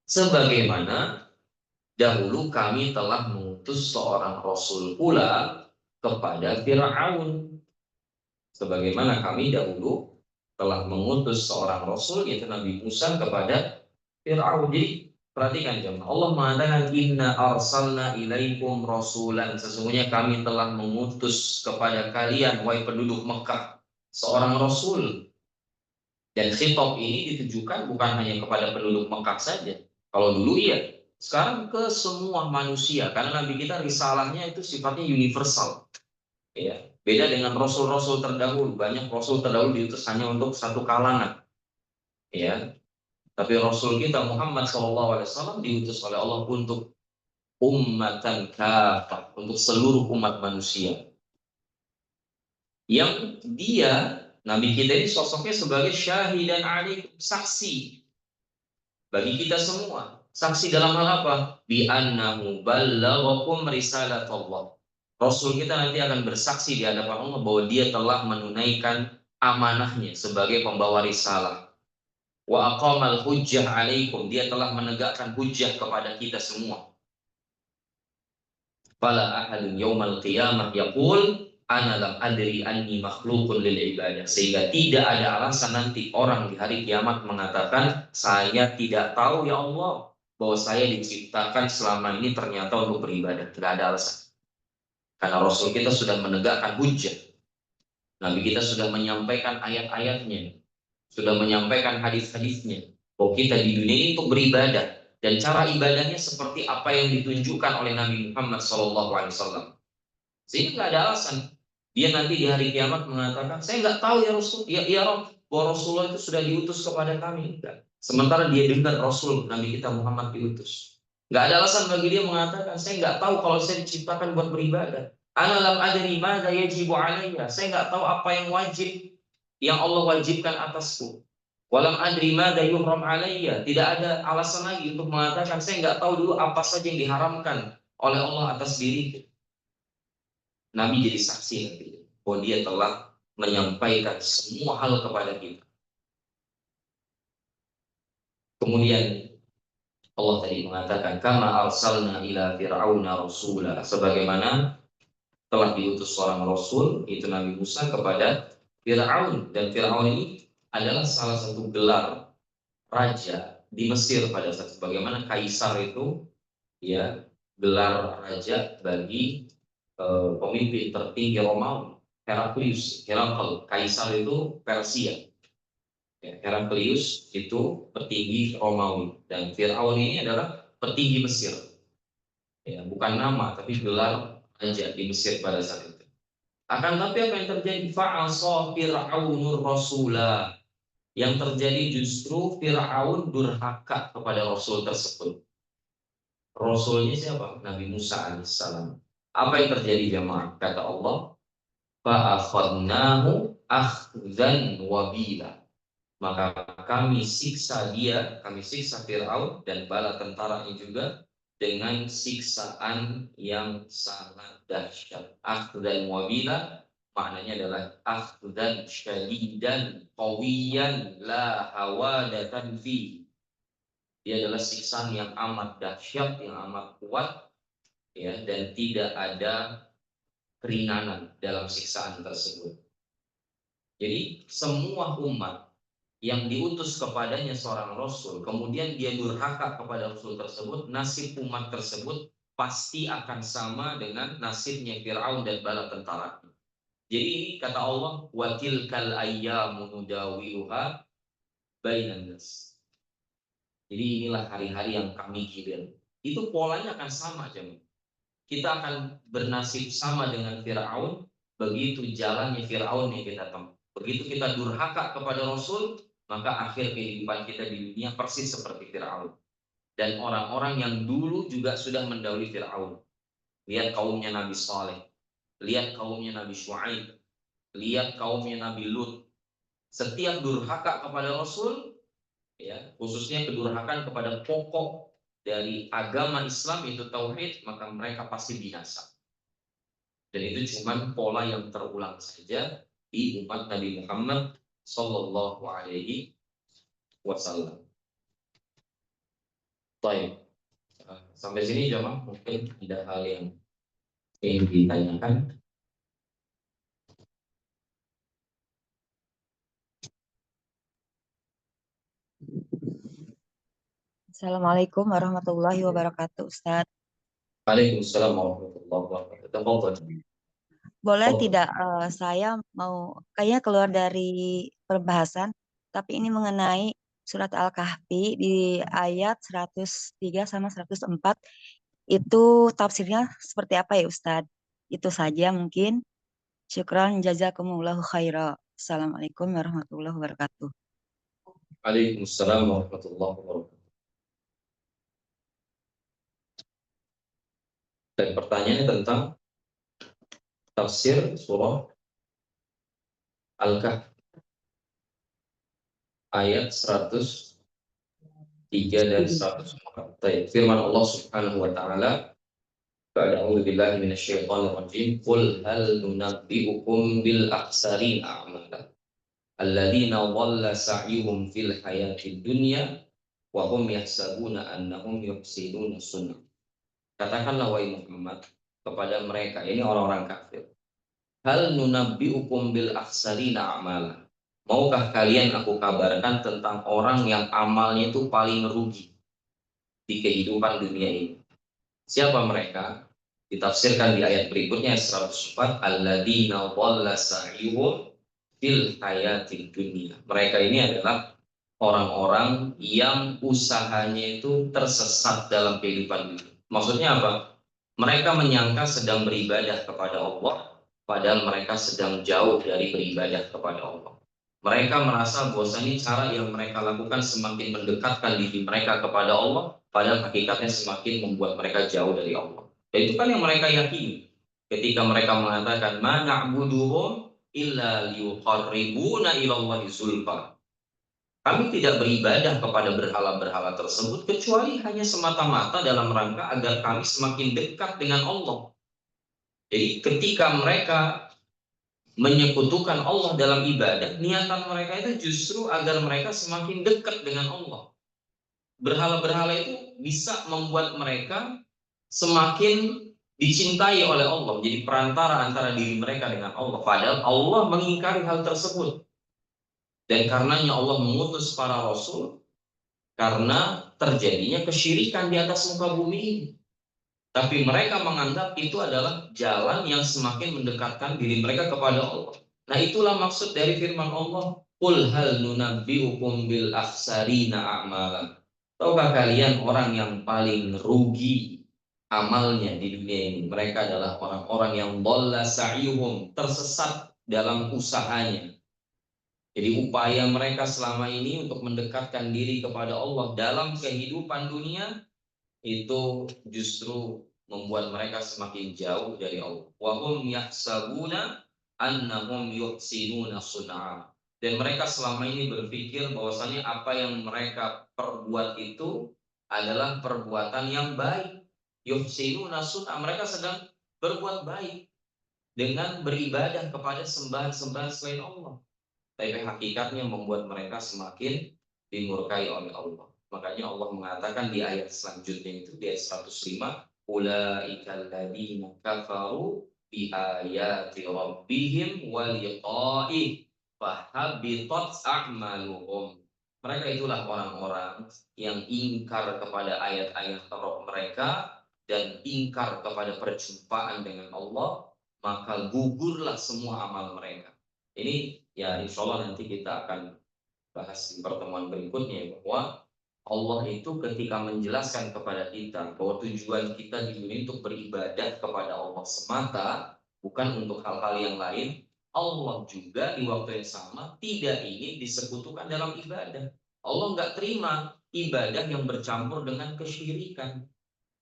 Sebagaimana dahulu kami telah mengutus seorang Rasul pula kepada Fir'aun. Sebagaimana kami dahulu telah mengutus seorang Rasul, yaitu Nabi Musa, kepada Fir'aun. Jadi perhatikan jemaah, Allah mengatakan inna arsalna ilaikum rasulan, sesungguhnya kami telah mengutus kepada kalian, wahai penduduk Mekah, seorang Rasul. Dan khitab ini ditujukan bukan hanya kepada penduduk Mekah saja. Kalau dulu iya, sekarang ke semua manusia, karena Nabi kita risalahnya itu sifatnya universal. Ya, beda dengan rasul-rasul terdahulu. Banyak rasul terdahulu diutus hanya untuk satu kalangan. Ya, tapi Rasul kita Muhammad SAW diutus oleh Allah untuk ummatan kafah, untuk seluruh umat manusia. Yang dia, Nabi kita ini sosoknya sebagai syahidan alaikum, saksi bagi kita semua. Saksi dalam hal apa? Bi annahu ballaghakum risalatullah. Rasul kita nanti akan bersaksi di hadapan Allah bahwa dia telah menunaikan amanahnya sebagai pembawa risalah. Wa aqamal hujjah alaikum, dia telah menegakkan hujjah kepada kita semua. Fala ahadun yaumal qiyamah yaqul ana lam adri anni makhluqun lil ibadah, sehingga tidak ada alasan nanti orang di hari kiamat mengatakan saya tidak tahu ya Allah bahwa saya diciptakan selama ini ternyata untuk beribadah. Tidak ada alasan, karena Rasul kita sudah menegakkan hujjah. Nabi kita sudah menyampaikan ayat-ayatnya, sudah menyampaikan hadis-hadisnya bahwa kita di dunia ini untuk beribadah, dan cara ibadahnya seperti apa yang ditunjukkan oleh Nabi Muhammad SAW. Sehingga nggak ada alasan dia nanti di hari kiamat mengatakan saya nggak tahu ya Rasul, ya Rob, bahwa Rasulullah itu sudah diutus kepada kami. Enggak. Sementara dia dengar Rasul Nabi kita Muhammad diutus. Nggak ada alasan bagi dia mengatakan saya nggak tahu kalau saya diciptakan buat beribadah. Ana lam adri madza yajibu alayya, saya nggak tahu apa yang wajib, yang Allah wajibkan atasku. Walam adri madza yuhram alayya, tidak ada alasan lagi untuk mengatakan saya nggak tahu dulu apa saja yang diharamkan oleh Allah atas diriku. Nabi jadi saksi nanti bahwa dia telah menyampaikan semua hal kepada kita. Kemudian Allah tadi mengatakan kama arsalna ila fir'auna rasula, sebagaimana telah diutus seorang rasul itu Nabi Musa kepada Fir'aun, dan Fir'aun ini adalah salah satu gelar raja di Mesir pada saat bagaimana kaisar itu ya gelar raja bagi pemimpin tertinggi Romawi. Heraklius, kaisar itu Persia. Ya, Heraklius itu petinggi Romawi dan Fir'aun ini adalah petinggi Mesir. Ya, bukan nama tapi gelar raja di Mesir pada saat itu. Akan tapi apa yang terjadi? Fa'asa Fir'aunur Rasulah. Yang terjadi justru Fir'aun durhaka kepada Rasul tersebut. Rasulnya siapa? Nabi Musa alaihissalam. Apa yang terjadi jemaah? Kata Allah, fa'akhadnahu akhzan wabila. Maka kami siksa dia, kami siksa Fir'aun dan bala tentaranya juga dengan siksaan yang sangat dahsyat. Akhzan wabila maknanya adalah akhzan syadidan qawiyan la hawadatan fi. Dia adalah siksaan yang amat dahsyat, yang amat kuat, ya, dan tidak ada keringanan dalam siksaan tersebut. Jadi semua umat yang diutus kepadanya seorang rasul, kemudian dia durhaka kepada rasul tersebut, nasib umat tersebut pasti akan sama dengan nasibnya Fir'aun dan bala tentara. Jadi ini kata Allah, wa tilkal ayyamu nudawiluha bainan nas. Jadi inilah hari-hari yang kami gilir. Itu polanya akan sama aja. Kita akan bernasib sama dengan Fir'aun, begitu jalannya Fir'aun yang kita tempuh. Begitu kita durhaka kepada Rasul, maka akhir kehidupan kita di dunia persis seperti Fir'aun. Dan orang-orang yang dulu juga sudah mendahului Fir'aun. Lihat kaumnya Nabi Saleh, lihat kaumnya Nabi Syuaib, lihat kaumnya Nabi Lut. Setiap durhaka kepada Rasul, ya, khususnya kedurhakaan kepada pokok dari agama Islam itu tauhid, maka mereka pasti binasa. Dan itu cuma pola yang terulang saja di umat Nabi Muhammad Sallallahu Alaihi Wasallam. Baik, sampai sini jemaah mungkin ada hal yang ingin ditanyakan. Assalamualaikum warahmatullahi wabarakatuh, Ustaz. Waalaikumsalam warahmatullahi wabarakatuh. Boleh tidak saya mau kayaknya keluar dari perbahasan, tapi ini mengenai surat Al-Kahfi di ayat 103 sama 104. Itu tafsirnya seperti apa ya, Ustaz? Itu saja mungkin. Syukran jazakumullahu khaira. Assalamualaikum warahmatullahi wabarakatuh. Waalaikumsalam warahmatullahi wabarakatuh. Dan pertanyaannya tentang tafsir surah Al-Kahfi ayat 103 dan 104. Firman Allah Subhanahu wa taala, "A'udzu billahi minasyaitonir rajim. Qul hal nunabbi'ukum bil akhsarin a'mala alladziina dhalla sa'yuhum fil hayatid dunya wa hum yahsabuna annahum yuhsinuna sunnah." Katakanlah wahai Muhammad kepada mereka, ini orang-orang kafir, hal nunabbi'ukum bil akhsarina a'mala. Maukah kalian aku kabarkan tentang orang yang amalnya itu paling rugi di kehidupan dunia ini? Siapa mereka? Ditafsirkan di ayat berikutnya 104, alladzina dhalla sa'yuhum fil hayatid dunya. Mereka ini adalah orang-orang yang usahanya itu tersesat dalam kehidupan dunia. Maksudnya apa? Mereka menyangka sedang beribadah kepada Allah, padahal mereka sedang jauh dari beribadah kepada Allah. Mereka merasa bahwasanya cara yang mereka lakukan semakin mendekatkan diri mereka kepada Allah, padahal hakikatnya semakin membuat mereka jauh dari Allah. Dan itu kan yang mereka yakini. Ketika mereka mengatakan, "Ma na'buduhum illa liyuqarribuna ilallahi zulfa." Kami tidak beribadah kepada berhala-berhala tersebut kecuali hanya semata-mata dalam rangka agar kami semakin dekat dengan Allah. Jadi ketika mereka menyekutukan Allah dalam ibadah, niatan mereka itu justru agar mereka semakin dekat dengan Allah. berhala-berhala itu bisa membuat mereka semakin dicintai oleh Allah, jadi perantara antara diri mereka dengan Allah. Padahal Allah mengingkari hal tersebut. Dan karenanya Allah mengutus para rasul karena terjadinya kesyirikan di atas muka bumi ini. Tapi mereka menganggap itu adalah jalan yang semakin mendekatkan diri mereka kepada Allah. Nah, itulah maksud dari firman Allah, "Qul hal nunabbi'ukum bil akhsarina a'malan." Tahukah kalian orang yang paling rugi amalnya di dunia ini? Mereka adalah orang-orang yang dhalla sa'yuhum, tersesat dalam usahanya. Jadi upaya mereka selama ini untuk mendekatkan diri kepada Allah dalam kehidupan dunia itu justru membuat mereka semakin jauh dari Allah. Wa hum yahsabuna annahum yuhsinuna sun'a. Dan mereka selama ini berpikir bahwasanya apa yang mereka perbuat itu adalah perbuatan yang baik. Yuhsinuna sun'a, mereka sedang berbuat baik dengan beribadah kepada sembahan-sembahan selain Allah. Tapi hakikatnya membuat mereka semakin dimurkai oleh Allah. Makanya Allah mengatakan di ayat selanjutnya itu, di ayat 105, ulaikal ladzina kafaru bi ayati rabbihim wa liqa'ih fahabitat a'maluhum. Mereka itulah orang-orang yang ingkar kepada ayat-ayat Rabb mereka dan ingkar kepada perjumpaan dengan Allah, maka gugurlah semua amal mereka. Ini ya insya Allah nanti kita akan bahas di pertemuan berikutnya, bahwa Allah itu ketika menjelaskan kepada kita bahwa tujuan kita di dunia untuk beribadah kepada Allah semata, bukan untuk hal-hal yang lain. Allah juga di waktu yang sama tidak ingin disekutukan dalam ibadah. Allah nggak terima ibadah yang bercampur dengan kesyirikan.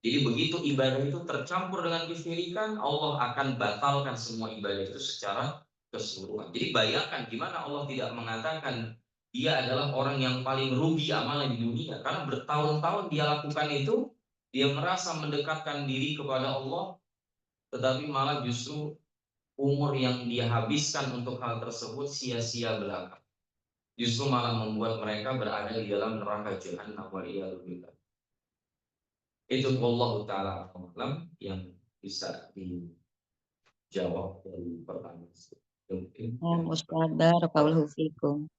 Jadi begitu ibadah itu tercampur dengan kesyirikan, Allah akan batalkan semua ibadah itu secara keseluruhan. Jadi bayangkan gimana Allah tidak mengatakan dia adalah orang yang paling rugi amalnya di dunia, karena bertahun-tahun dia lakukan itu, dia merasa mendekatkan diri kepada Allah, tetapi malah justru umur yang dia habiskan untuk hal tersebut sia-sia belaka. Justru malah membuat mereka berada di dalam neraka jahanam, waliyadzubillah. Itu Allah Ta'ala alam yang bisa dijawab dari pertanyaan itu. Mungkin Ustaz, barakallahu fikum.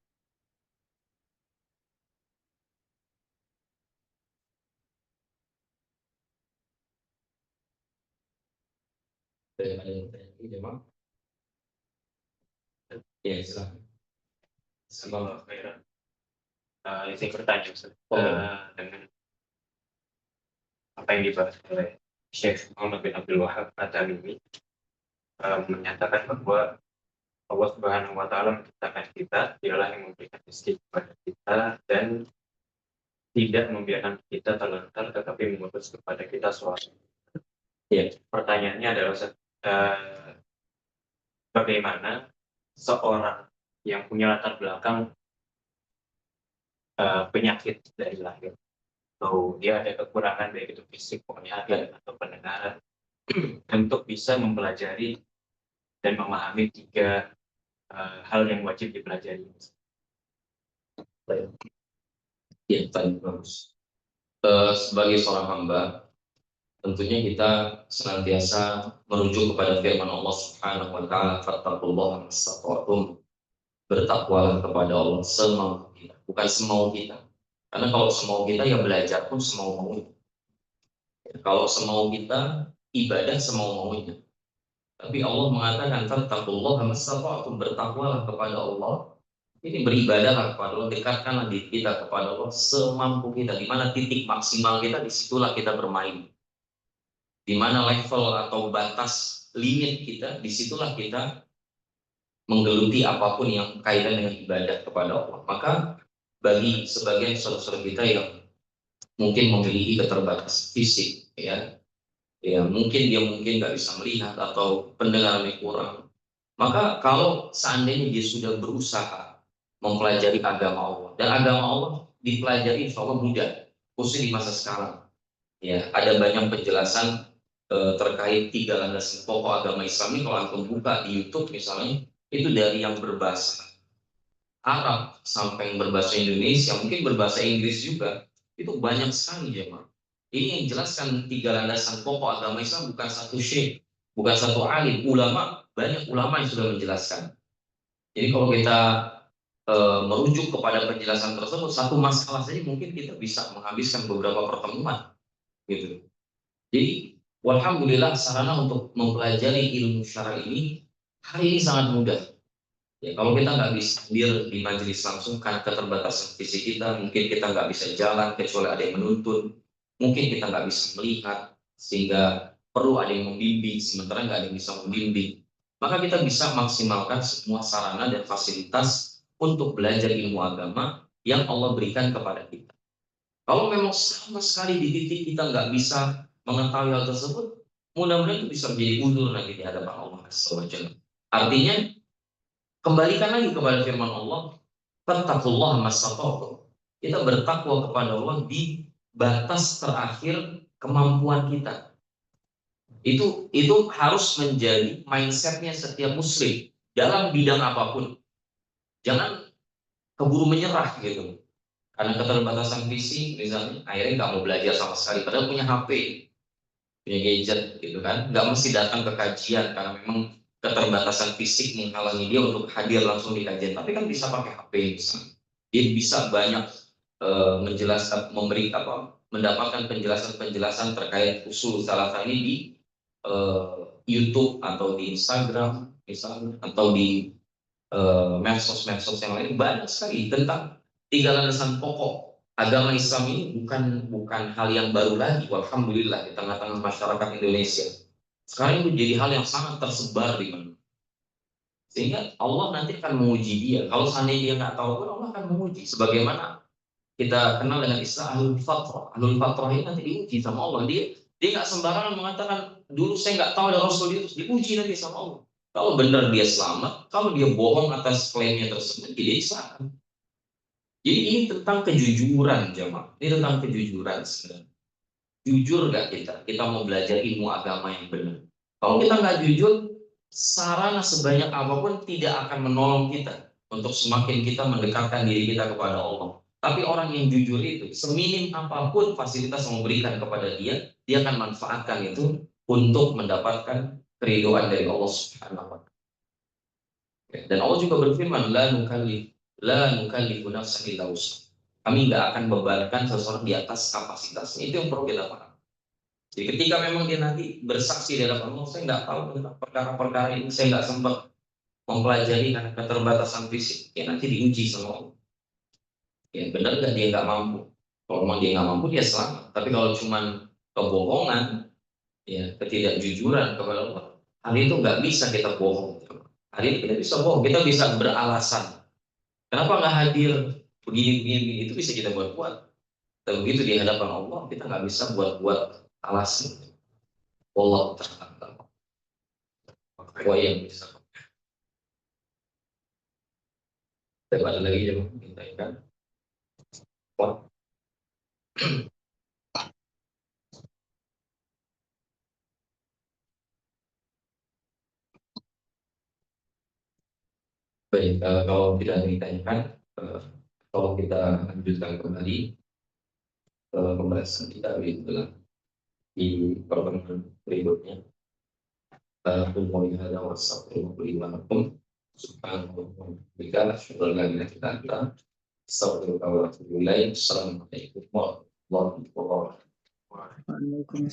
ada yang bertanya lagi, Jamal? Ya, silakan. Semoga khairan. Izin bertanya, Ustaz. Dengan apa yang dibahas oleh Syekh Muhammad bin Abdul Wahab At-Tamimi, menyatakan bahwa Allah Subhanahu wa Ta'ala menciptakan kita, dialah yang memberikan rezeki kepada kita dan tidak membiarkan kita terlantar, tetapi mengutus kepada kita suatu. Ya. Pertanyaannya adalah, bagaimana seorang yang punya latar belakang penyakit dari lahir, atau dia ada kekurangan baik itu fisik, penglihatan atau pendengaran, untuk bisa mempelajari dan memahami 3 hal yang wajib dipelajari. Ya, baik, bagus. Sebagai seorang hamba, tentunya kita senantiasa merujuk kepada firman Allah Subhanahu wa Ta'ala, fattaqullaha mastata'tum, bertakwalah kepada Allah semau kita, bukan semau kita. Karena kalau semau kita ya belajar pun semau maunya. Kalau semau kita ibadah semau maunya. Tapi Allah mengatakan fattaqullaha mastata'tum, bertakwalah kepada Allah. Ini beribadahlah kepada Allah, dekatkanlah diri kita kepada Allah semampu kita. Di mana titik maksimal kita, disitulah kita bermain. Di mana level atau batas limit kita, disitulah kita menggeluti apapun yang kaitan dengan ibadah kepada Allah. Maka bagi sebagian saudara-saudara kita yang mungkin memiliki keterbatasan fisik, ya mungkin dia nggak bisa melihat atau pendengarannya kurang, maka kalau seandainya dia sudah berusaha mempelajari agama Allah, dan agama Allah dipelajari insya Allah mudah, khususnya di masa sekarang. Ya, ada banyak penjelasan terkait 3 landasan pokok agama Islam ini. Kalau antum buka di YouTube misalnya, itu dari yang berbahasa Arab sampai yang berbahasa Indonesia, mungkin berbahasa Inggris juga. Itu banyak sekali ya, Pak. Ini yang jelaskan 3 landasan pokok agama Islam, bukan satu syekh, bukan satu alim, ulama, banyak ulama yang sudah menjelaskan. Jadi kalau kita merujuk kepada penjelasan tersebut, satu masalah saja mungkin kita bisa menghabiskan beberapa pertemuan, gitu. Jadi, walhamdulillah sarana untuk mempelajari ilmu syara ini hari ini sangat mudah. Ya, kalau kita nggak bisa hadir di majelis langsung karena keterbatasan fisik kita, mungkin kita nggak bisa jalan kecuali ada yang menuntun, mungkin kita nggak bisa melihat sehingga perlu ada yang membimbing, sementara nggak ada yang bisa membimbing. Maka kita bisa maksimalkan semua sarana dan fasilitas untuk belajar ilmu agama yang Allah berikan kepada kita. Kalau memang sama sekali di titik kita nggak bisa mengetahui hal tersebut, mudah-mudahan itu bisa menjadi uzur nanti di hadapan Allah SWT. Artinya, kembalikan lagi kepada firman Allah, fattaqullaha mastata'tum. Kita bertakwa kepada Allah di batas terakhir kemampuan kita. Itu harus menjadi mindsetnya setiap muslim dalam bidang apapun. Jangan keburu menyerah gitu. Karena keterbatasan fisik misalnya, akhirnya nggak mau belajar sama sekali. Padahal punya HP, punya gadget gitu kan. Nggak mesti datang ke kajian karena memang keterbatasan fisik menghalangi dia untuk hadir langsung di kajian. Tapi kan bisa pakai HP misalnya. Dia bisa banyak menjelaskan, mendapatkan penjelasan-penjelasan terkait usul salafah ini di YouTube atau di Instagram misalnya, atau di medsos-medsos yang lain. Banyak sekali tentang 3 landasan pokok agama Islam ini, bukan hal yang baru lagi, alhamdulillah, di tengah-tengah masyarakat Indonesia. Sekarang itu jadi hal yang sangat tersebar di mana. Sehingga Allah nanti akan menguji dia. Kalau seandainya dia nggak tahu pun Allah akan menguji. Sebagaimana kita kenal dengan istilah ahlul fatrah. Ahlul fatrah ini nanti diuji sama Allah. Dia nggak sembarangan mengatakan dulu saya nggak tahu ada Rasul, dia terus diuji nanti sama Allah. Kalau benar dia selamat, kalau dia bohong atas klaimnya tersebut, dia diselamatkan. Jadi ini tentang kejujuran, jemaah. Ini tentang kejujuran sebenarnya. Jujur nggak kita? Kita mau belajar ilmu agama yang benar. Kalau kita nggak jujur, sarana sebanyak apapun tidak akan menolong kita untuk semakin kita mendekatkan diri kita kepada Allah. Tapi orang yang jujur itu, seminim apapun fasilitas yang memberikan kepada dia, dia akan manfaatkan itu untuk mendapatkan keridhaan dari Allah Subhanahu wa Ta'ala. Dan Allah juga berfirman, la nukallifu nafsan illa wus'aha. Kami nggak akan bebankan seseorang di atas kapasitasnya. Itu yang perlu kita paham. Jadi ketika memang dia nanti bersaksi di hadapan Allah, saya nggak tahu tentang perkara-perkara ini, saya nggak sempat mempelajari karena keterbatasan fisik, ya nanti diuji sama Allah. Ya benar nggak dia nggak mampu? Kalau memang dia nggak mampu, dia selamat. Tapi kalau cuma kebohongan, ya ketidakjujuran kepada Allah, hari itu nggak bisa kita bohong. Hari ini kita bisa bohong, kita bisa beralasan. Kenapa nggak hadir? Begini, itu bisa kita buat-buat. Dan begitu di hadapan Allah, kita nggak bisa buat-buat alasan. Allah Ta'ala. Apa yang bisa. Ada lagi yang kita ingat. Baik, kalau tidak ditanyakan, kalau kita lanjutkan kembali pembahasan kita di pertemuan berikutnya. Umumnya ada WhatsApp 55 subhanallah bika syukurlah kita Assalamualaikum warahmatullahi wabarakatuh.